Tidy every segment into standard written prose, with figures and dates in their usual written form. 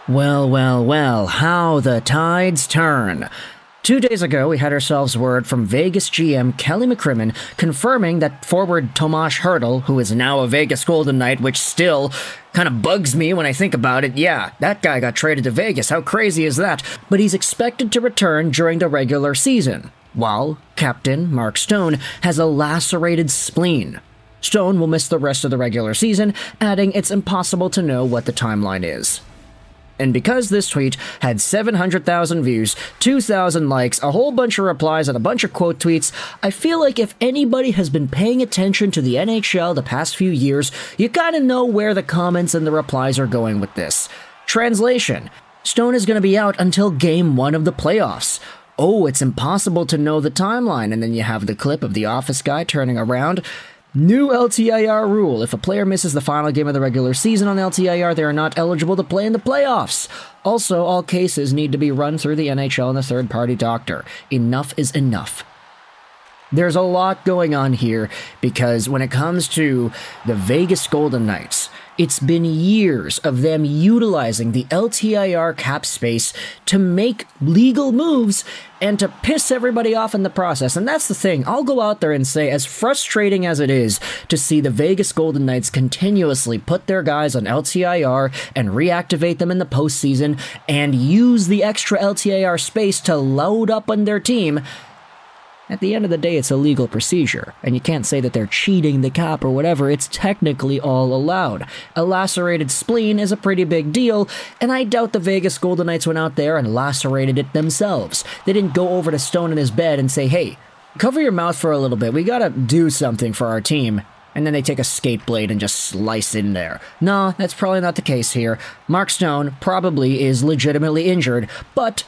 Well, well, well, how the tides turn. 2 days ago, we had ourselves word from Vegas GM Kelly McCrimmon confirming that forward Tomas Hertl, who is now a Vegas Golden Knight, which still kind of bugs me when I think about it. Yeah, that guy got traded to Vegas. How crazy is that? But he's expected to return during the regular season, while Captain Mark Stone has a lacerated spleen. Stone will miss the rest of the regular season, adding it's impossible to know what the timeline is. And because this tweet had 700,000 views, 2,000 likes, a whole bunch of replies, and a bunch of quote tweets, I feel like if anybody has been paying attention to the NHL the past few years, you gotta know where the comments and the replies are going with this. Translation: Stone is gonna be out until Game 1 of the playoffs. Oh, it's impossible to know the timeline, and then you have the clip of the office guy turning around. New LTIR rule. If a player misses the final game of the regular season on LTIR, they are not eligible to play in the playoffs. Also, all cases need to be run through the NHL and a third-party doctor. Enough is enough. There's a lot going on here because when it comes to the Vegas Golden Knights, it's been years of them utilizing the LTIR cap space to make legal moves and to piss everybody off in the process. And that's the thing. I'll go out there and say, as frustrating as it is to see the Vegas Golden Knights continuously put their guys on LTIR and reactivate them in the postseason and use the extra LTIR space to load up on their team, at the end of the day, it's a legal procedure, and you can't say that they're cheating the cap or whatever. It's technically all allowed. A lacerated spleen is a pretty big deal, and I doubt the Vegas Golden Knights went out there and lacerated it themselves. They didn't go over to Stone in his bed and say, hey, cover your mouth for a little bit. We gotta do something for our team. And then they take a skate blade and just slice in there. No, that's probably not the case here. Mark Stone probably is legitimately injured, but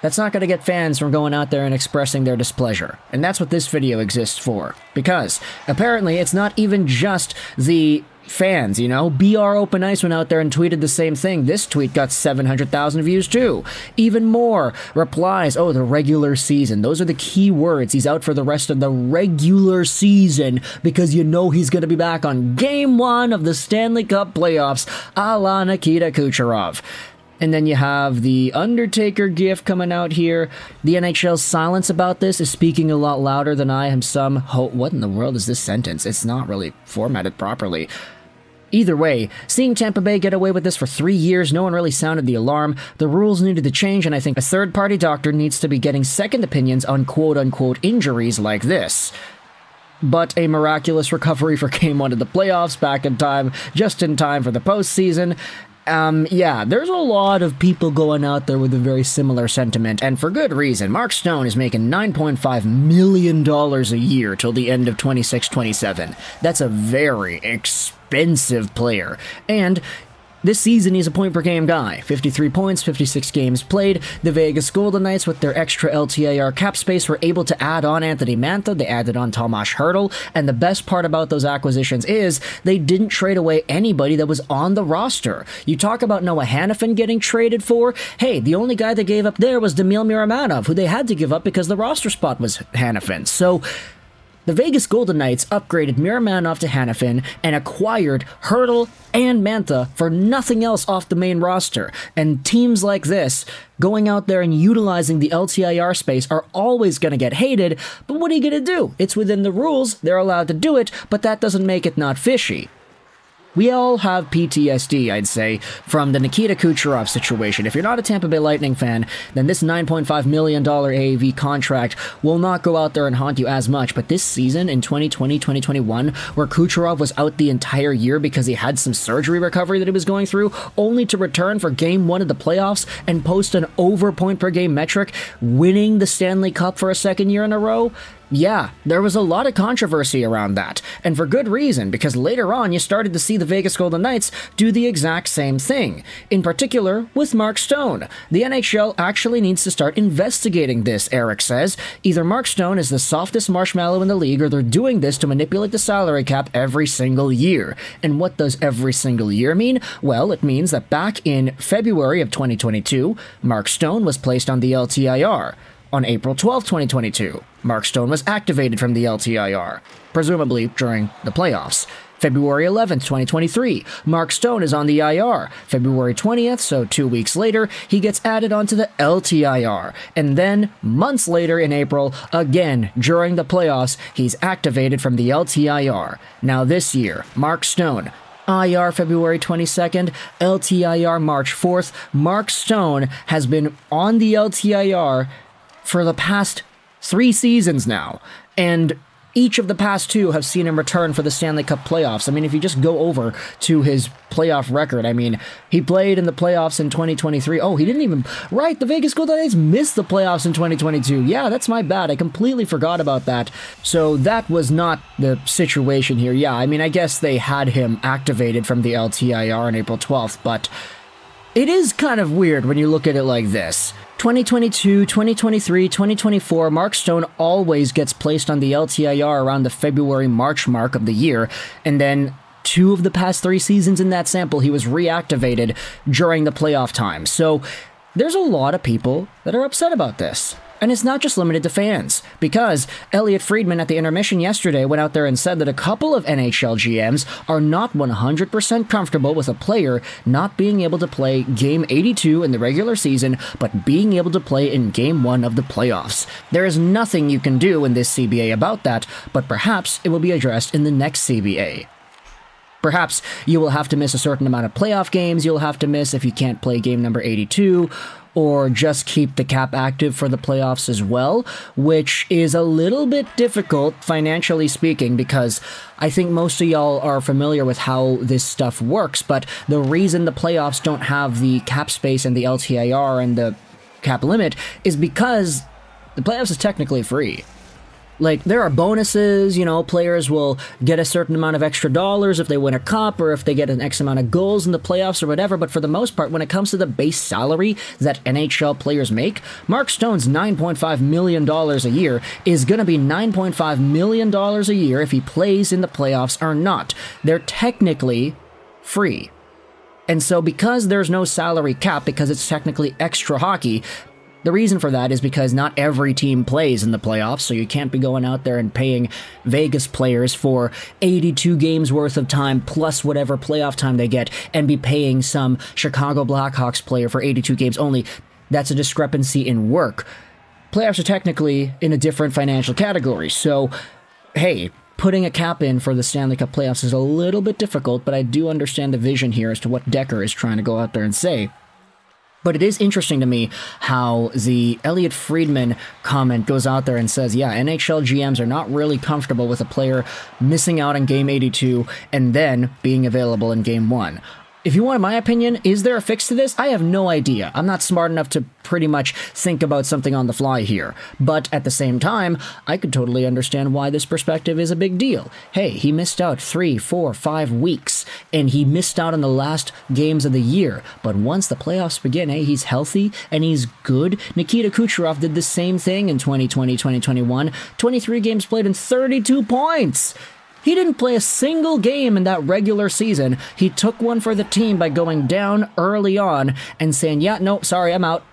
that's not going to get fans from going out there and expressing their displeasure. And that's what this video exists for. Because apparently it's not even just the fans, you know? BR Open Ice went out there and tweeted the same thing. This tweet got 700,000 views too. Even more replies. Oh, the regular season. Those are the key words. He's out for the rest of the regular season because you know he's going to be back on Game 1 of the Stanley Cup Playoffs, a la Nikita Kucherov. And then you have the Undertaker gif coming out here. The NHL's silence about this is speaking a lot louder than I am some what in the world is this sentence? It's not really formatted properly. Either way, seeing Tampa Bay get away with this for 3 years, no one really sounded the alarm. The rules needed to change, and I think a third-party doctor needs to be getting second opinions on quote-unquote injuries like this. But a miraculous recovery for Game 1 of the playoffs back in time, just in time for the postseason. Yeah, there's a lot of people going out there with a very similar sentiment, and for good reason. Mark Stone is making $9.5 million a year till the end of 26-27. That's a very expensive player, and this season, he's a point-per-game guy. 53 points, 56 games played. The Vegas Golden Knights, with their extra LTIR cap space, were able to add on Anthony Mantha. They added on Tomas Hertl. And the best part about those acquisitions is they didn't trade away anybody that was on the roster. You talk about Noah Hanifin getting traded for. Hey, the only guy they gave up there was Daniil Miramanov, who they had to give up because the roster spot was Hanifin. So the Vegas Golden Knights upgraded Miramanov to Hanifin and acquired Hertl and Mantha for nothing else off the main roster. And teams like this, going out there and utilizing the LTIR space, are always going to get hated, but what are you going to do? It's within the rules, they're allowed to do it, but that doesn't make it not fishy. We all have PTSD, I'd say, from the Nikita Kucherov situation. If you're not a Tampa Bay Lightning fan, then this $9.5 million AAV contract will not go out there and haunt you as much. But this season, in 2020-2021, where Kucherov was out the entire year because he had some surgery recovery that he was going through, only to return for Game 1 of the playoffs and post an over point-per-game metric, winning the Stanley Cup for a second year in a row, yeah, there was a lot of controversy around that, and for good reason, because later on you started to see the Vegas Golden Knights do the exact same thing, in particular with Mark Stone. The NHL actually needs to start investigating this, Eric says. Either Mark Stone is the softest marshmallow in the league, or they're doing this to manipulate the salary cap every single year. And what does every single year mean? Well, it means that back in February of 2022, Mark Stone was placed on the LTIR. On April 12, 2022, Mark Stone was activated from the LTIR, presumably during the playoffs. February 11th, 2023, Mark Stone is on the IR. February 20th, so 2 weeks later, he gets added onto the LTIR. And then, months later in April, again, during the playoffs, he's activated from the LTIR. Now this year, Mark Stone, IR February 22nd, LTIR March 4th. Mark Stone has been on the LTIR for the past 3 seasons now. And each of the past 2 have seen him return for the Stanley Cup Playoffs. I mean, if you just go over to his playoff record, I mean, he played in the playoffs in 2023. Oh, he didn't even... Right, the Vegas Golden Knights missed the playoffs in 2022. Yeah, that's my bad. I completely forgot about that. So that was not the situation here. Yeah, I mean, I guess they had him activated from the LTIR on April 12th, but it is kind of weird when you look at it like this. 2022, 2023, 2024, Mark Stone always gets placed on the LTIR around the February-March mark of the year, and then 2 of the past 3 seasons in that sample, he was reactivated during the playoff time. So there's a lot of people that are upset about this. And it's not just limited to fans, because Elliotte Friedman at the intermission yesterday went out there and said that a couple of NHL GMs are not 100% comfortable with a player not being able to play Game 82 in the regular season, but being able to play in Game 1 of the playoffs. There is nothing you can do in this CBA about that, but perhaps it will be addressed in the next CBA. Perhaps you will have to miss a certain amount of playoff games you'll have to miss if you can't play game number 82, or just keep the cap active for the playoffs as well, which is a little bit difficult financially speaking, because I think most of y'all are familiar with how this stuff works, but the reason the playoffs don't have the cap space and the LTIR and the cap limit is because the playoffs is technically free. Like, there are bonuses, you know, players will get a certain amount of extra dollars if they win a cup or if they get an X amount of goals in the playoffs or whatever, but for the most part, when it comes to the base salary that NHL players make, Mark Stone's $9.5 million a year is going to be $9.5 million a year if he plays in the playoffs or not. They're technically free. And so because there's no salary cap, because it's technically extra hockey, the reason for that is because not every team plays in the playoffs, so you can't be going out there and paying Vegas players for 82 games worth of time plus whatever playoff time they get, and be paying some Chicago Blackhawks player for 82 games only. That's a discrepancy in work. Playoffs are technically in a different financial category, so hey, putting a cap in for the Stanley Cup playoffs is a little bit difficult, but I do understand the vision here as to what Decker is trying to go out there and say. But it is interesting to me how the Elliotte Friedman comment goes out there and says, yeah, NHL GMs are not really comfortable with a player missing out on Game 82 and then being available in Game 1. If you want my opinion, is there a fix to this? I have no idea. I'm not smart enough to pretty much think about something on the fly here. But at the same time, I could totally understand why this perspective is a big deal. Hey, he missed out 3, 4, 5 weeks, and he missed out on the last games of the year. But once the playoffs begin, hey, he's healthy and he's good. Nikita Kucherov did the same thing in 2020, 2021. 23 games played and 32 points. He didn't play a single game in that regular season. He took one for the team by going down early on and saying, yeah, no, sorry, I'm out.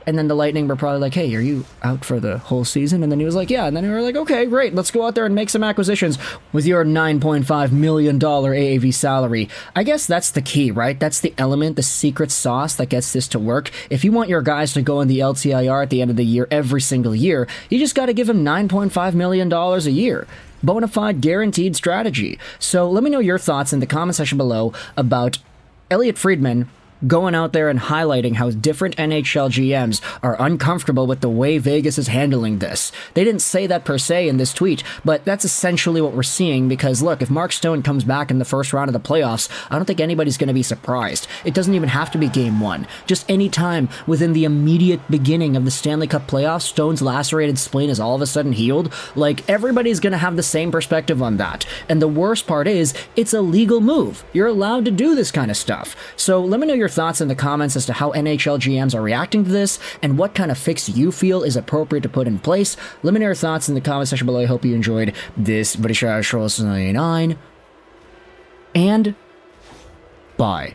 And then the Lightning were probably like, hey, are you out for the whole season? And then he was like, yeah. And then we were like, okay, great. Let's go out there and make some acquisitions with your $9.5 million AAV salary. I guess that's the key, right? That's the element, the secret sauce that gets this to work. If you want your guys to go in the LTIR at the end of the year every single year, you just got to give them $9.5 million a year. Bona fide, guaranteed strategy. So let me know your thoughts in the comment section below about Elliotte Friedman going out there and highlighting how different NHL GMs are uncomfortable with the way Vegas is handling this. They didn't say that per se in this tweet, but that's essentially what we're seeing, because look, if Mark Stone comes back in the first round of the playoffs, I don't think anybody's going to be surprised. It doesn't even have to be Game 1. Just any time within the immediate beginning of the Stanley Cup playoffs, Stone's lacerated spleen is all of a sudden healed. Like, everybody's going to have the same perspective on that. And the worst part is, it's a legal move. You're allowed to do this kind of stuff. So let me know your thoughts in the comments as to how NHL GMs are reacting to this and what kind of fix you feel is appropriate to put in place. Let me know your thoughts in the comment section below. I hope you enjoyed this British 99, and bye.